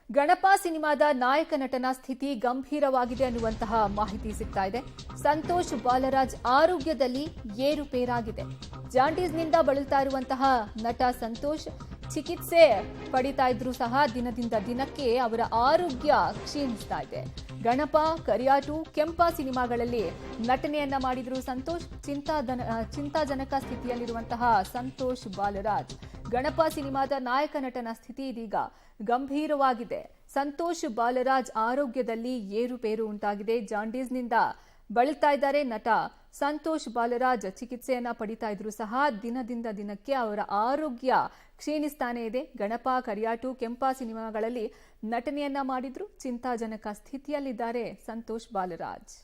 ಗಣಪ ಸಿನಿಮಾದ ನಾಯಕ ನಟನ ಸ್ಥಿತಿ ಗಂಭೀರವಾಗಿದೆ ಅನ್ನುವಂತಹ ಮಾಹಿತಿ ಸಿಗ್ತಾ ಇದೆ. ಸಂತೋಷ್ ಬಾಲರಾಜ್ ಆರೋಗ್ಯದಲ್ಲಿ ಏರುಪೇರಾಗಿದೆ. ಜಾಂಡೀಸ್ನಿಂದ ಬಳಲ್ತಾ ಇರುವಂತಹ ನಟ ಸಂತೋಷ್ ಚಿಕಿತ್ಸೆ ಪಡಿತಾ ಇದ್ರೂ ಸಹ ದಿನದಿಂದ ದಿನಕ್ಕೆ ಅವರ ಆರೋಗ್ಯ ಕ್ಷೀಣಿಸ್ತಾ ಇದೆ. ಗಣಪ, ಕರಿಯಾಟು, ಕೆಂಪ ಸಿನಿಮಾಗಳಲ್ಲಿ ನಟನೆಯನ್ನ ಮಾಡಿದ್ರು ಸಂತೋಷ್. ಚಿಂತಾಜನಕ ಸ್ಥಿತಿಯಲ್ಲಿರುವಂತಹ ಸಂತೋಷ್ ಬಾಲರಾಜ್ ಗಣಪ ಸಿನಿಮಾದ ನಾಯಕ ನಟನ ಸ್ಥಿತಿ ಇದೀಗ ಗಂಭೀರವಾಗಿದೆ. ಸಂತೋಷ್ ಬಾಲರಾಜ್ ಆರೋಗ್ಯದಲ್ಲಿ ಏರುಪೇರು ಉಂಟಾಗಿದೆ. ಜಾಂಡೀಸ್ನಿಂದ ಬಳಲ್ತಾ ಇದ್ದಾರೆ ನಟ ಸಂತೋಷ್ ಬಾಲರಾಜ್. ಚಿಕಿತ್ಸೆಯನ್ನ ಪಡಿತಾ ಇದ್ರು ಸಹ ದಿನದಿಂದ ದಿನಕ್ಕೆ ಅವರ ಆರೋಗ್ಯ ಕ್ಷೀಣಿಸ್ತಾನೆ ಇದೆ. ಗಣಪ, ಕರಿಯಾಟು, ಕೆಂಪ ಸಿನಿಮಾಗಳಲ್ಲಿ ನಟನೆಯನ್ನ ಮಾಡಿದ್ರು. ಚಿಂತಾಜನಕ ಸ್ಥಿತಿಯಲ್ಲಿದ್ದಾರೆ ಸಂತೋಷ್ ಬಾಲರಾಜ್.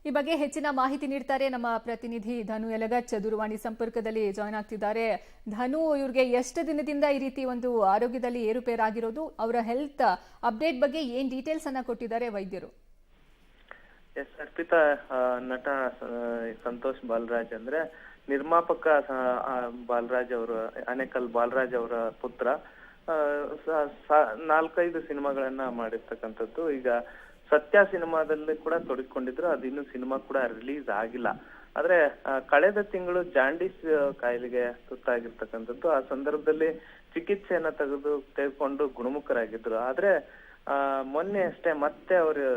ಈ ಬಗ್ಗೆ ಹೆಚ್ಚಿನ ಮಾಹಿತಿ ನೀಡ್ತಾರೆ ನಮ್ಮ ಪ್ರತಿನಿಧಿ ಧನು ಯಲಗಚ್. ದೂರವಾಣಿ ಸಂಪರ್ಕದಲ್ಲಿ ಜಾಯ್ನ್ ಆಗ್ತಿದ್ದಾರೆ. ಧನು, ಇವ್ರಿಗೆ ಎಷ್ಟು ದಿನದಿಂದ ಈ ರೀತಿ ಒಂದು ಆರೋಗ್ಯದಲ್ಲಿ ಏರುಪೇರಾಗಿರೋದು? ಅವರ ಹೆಲ್ತ್ ಅಪ್ಡೇಟ್ ಬಗ್ಗೆ ಏನ್ ಡೀಟೇಲ್ಸ್ ಅನ್ನ ಕೊಟ್ಟಿದ್ದಾರೆ ವೈದ್ಯರು? ಅರ್ಪಿತಾ, ನಟ ಸಂತೋಷ್ ಬಾಲರಾಜ್ ಅಂದ್ರೆ ನಿರ್ಮಾಪಕ ಬಾಲರಾಜ್ ಅವರು, ಆನೇಕಲ್ ಬಾಲರಾಜ್ ಅವರ ಪುತ್ರ. 4-5 ಸಿನಿಮಾಗಳನ್ನ ಮಾಡಿರ್ತಕ್ಕಂಥದ್ದು. ಈಗ ಸತ್ಯ ಸಿನಿಮಾದಲ್ಲಿ ಕೂಡ ತೊಡಗಿಕೊಂಡಿದ್ರು. ಅದಿನ್ನು ಸಿನಿಮಾ ಕೂಡ ರಿಲೀಸ್ ಆಗಿಲ್ಲ. ಆದ್ರೆ ಕಳೆದ ತಿಂಗಳು ಜಾಂಡೀಸ್ ಕಾಯಿಲೆಗೆ ತುತ್ತಾಗಿರ್ತಕ್ಕಂಥದ್ದು. ಆ ಸಂದರ್ಭದಲ್ಲಿ ಚಿಕಿತ್ಸೆಯನ್ನ ತೆಗೆದುಕೊಂಡು ಗುಣಮುಖರಾಗಿದ್ರು. ಆದ್ರೆ ಮೊನ್ನೆ ಅಷ್ಟೇ ಮತ್ತೆ ಅವರು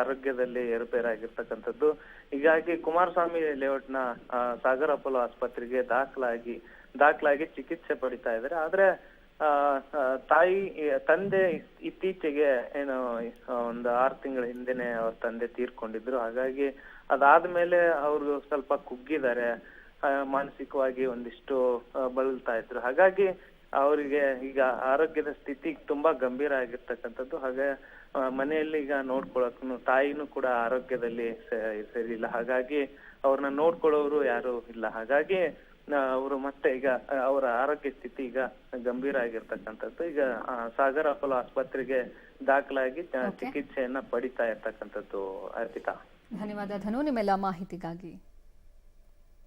ಆರೋಗ್ಯದಲ್ಲಿ ಏರುಪೇರಾಗಿರ್ತಕ್ಕಂಥದ್ದು. ಹೀಗಾಗಿ ಕುಮಾರಸ್ವಾಮಿ ಲೇಔಟ್ನ ಸಾಗರ್ ಅಪೋಲೋ ಆಸ್ಪತ್ರೆಗೆ ದಾಖಲಾಗಿ ಚಿಕಿತ್ಸೆ ಪಡಿತಾ ಇದ್ದಾರೆ. ಆದ್ರೆ ತಂದೆ ಇತ್ತೀಚೆಗೆ ಏನು ಒಂದು 6 ತಿಂಗಳ ಹಿಂದೆನೆ ಅವ್ರ ತಂದೆ ತೀರ್ಕೊಂಡಿದ್ರು. ಹಾಗಾಗಿ ಅದಾದ್ಮೇಲೆ ಅವರು ಸ್ವಲ್ಪ ಕುಗ್ಗಿದ್ದಾರೆ, ಮಾನಸಿಕವಾಗಿ ಒಂದಿಷ್ಟು ಬಳಲ್ತಾ ಇದ್ರು. ಹಾಗಾಗಿ ಅವರಿಗೆ ಈಗ ಆರೋಗ್ಯದ ಸ್ಥಿತಿ ತುಂಬಾ ಗಂಭೀರ ಆಗಿರ್ತಕ್ಕಂಥದ್ದು. ಹಾಗೆ ಮನೆಯಲ್ಲಿ ಈಗ ನೋಡ್ಕೊಳಕ್ಕೂ ತಾಯಿನೂ ಕೂಡ ಆರೋಗ್ಯದಲ್ಲಿ ಸರಿಯಿಲ್ಲ. ಹಾಗಾಗಿ ಅವ್ರನ್ನ ನೋಡ್ಕೊಳ್ಳೋರು ಯಾರು ಇಲ್ಲ. ಹಾಗಾಗಿ ಅವರು ಮತ್ತೆ ಈಗ ಅವರ ಆರೋಗ್ಯ ಸ್ಥಿತಿ ಈಗ ಗಂಭೀರ ಆಗಿರ್ತಕ್ಕಂಥದ್ದು. ಈಗ ಸಾಗರ್ ಅಪೋಲೋ ಆಸ್ಪತ್ರೆಗೆ ದಾಖಲಾಗಿ ಚಿಕಿತ್ಸೆಯನ್ನ ಪಡಿತಾ ಇರ್ತಕ್ಕಂಥದ್ದು. ಅರ್ಪಿತಾ, ಧನ್ಯವಾದ ಧನು ನಿಮ್ಮೆಲ್ಲ ಮಾಹಿತಿಗಾಗಿ.